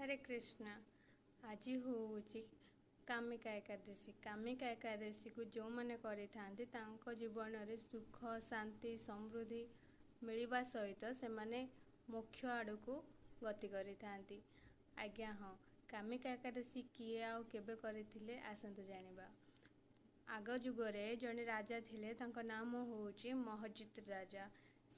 हरे कृष्णा। आज हूँ कामिका एकादशी। कामिका एकादशी को जो मैंने करिथांती तांको जीवन में सुख शांति समृद्धि मिलवा सहित से माने मोक्ष आड़ को गति करिथांती। आज्ञा हाँ, कामिका एकादशी किए आउ केबे करथिले आसंतु जानिबा। आग जुगरे जड़े राजा थिले, तांको नाम होउची महजित राजा।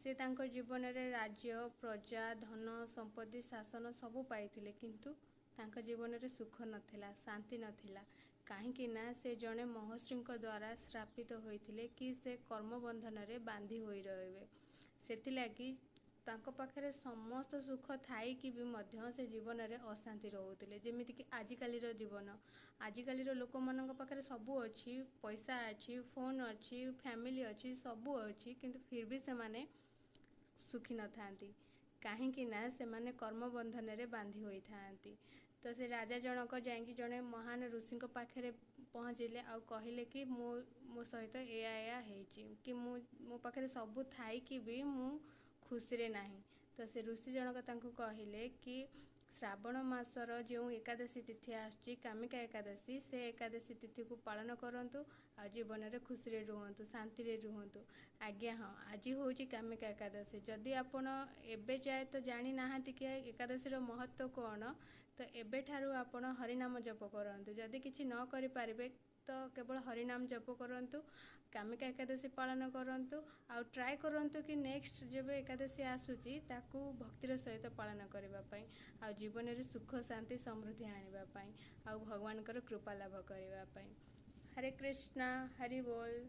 से तांको जीवन में राज्य प्रजा धन संपत्ति शासन सबू पाइथिले, किंतु तांको जीवन में सुख नथिला, शांति नथिला। काहेकि ना से जड़े महर्षि द्वारा श्रापित होइथिले कि से कर्मबंधन रे बांधी होई रहिबे। सेतिलागी तांको पाखरे समस्त सुख थाई कि भी मध्य से जीवन में अशांति रोते। जमीक कि आजिकालीर जीवन, आजिकालीर लोक मान पाखरे सबू अच्छी, पैसा अच्छी, फोन अच्छी, फैमिली अच्छी, सबू अच्छी, किंतु फिर भी से माने सुखी न थांती। काहेकि ना से माने कर्मबंधन रे बांधी होई थांती। तो से राजा जनक जाइकी जड़े महान ऋषि पाखे पहुँचले आ कहले कि मो सहित एया हेची कि मो पाखे सबू थाई कि भी मु खुशी नाही। तो से ऋषि जनक तांको कहले कि श्रावण मासर जो एकादशी तिथि आसुची कामिका एकादशी, से एकादशी तिथि को पालन करंतु आ जीवन में खुशी रे रुहंतु, शांति रे रुहंतु। आज्ञा हाँ, आज होची कामिका एकादशी। जदि आपण एबे जाए तो जानी नाहांती कि एकादशी महत्व कौन, तो एबे ठारू आपण हरिनाम जप करंतु। जदि किछि न करि पारिबे तो केवल हरिनाम जप करंतु, कामिका एकादशी पालन करंतु। आ ट्राए करंतु कि नेक्स्ट जब एकादशी आसुची ताकू भक्तिर सहित पालन करबा पई, आ जीवन में सुख शांति समृद्धि आनिबा पई, आ भगवान कृपा लाभ करबा पई। हरे कृष्णा, हरि बोल।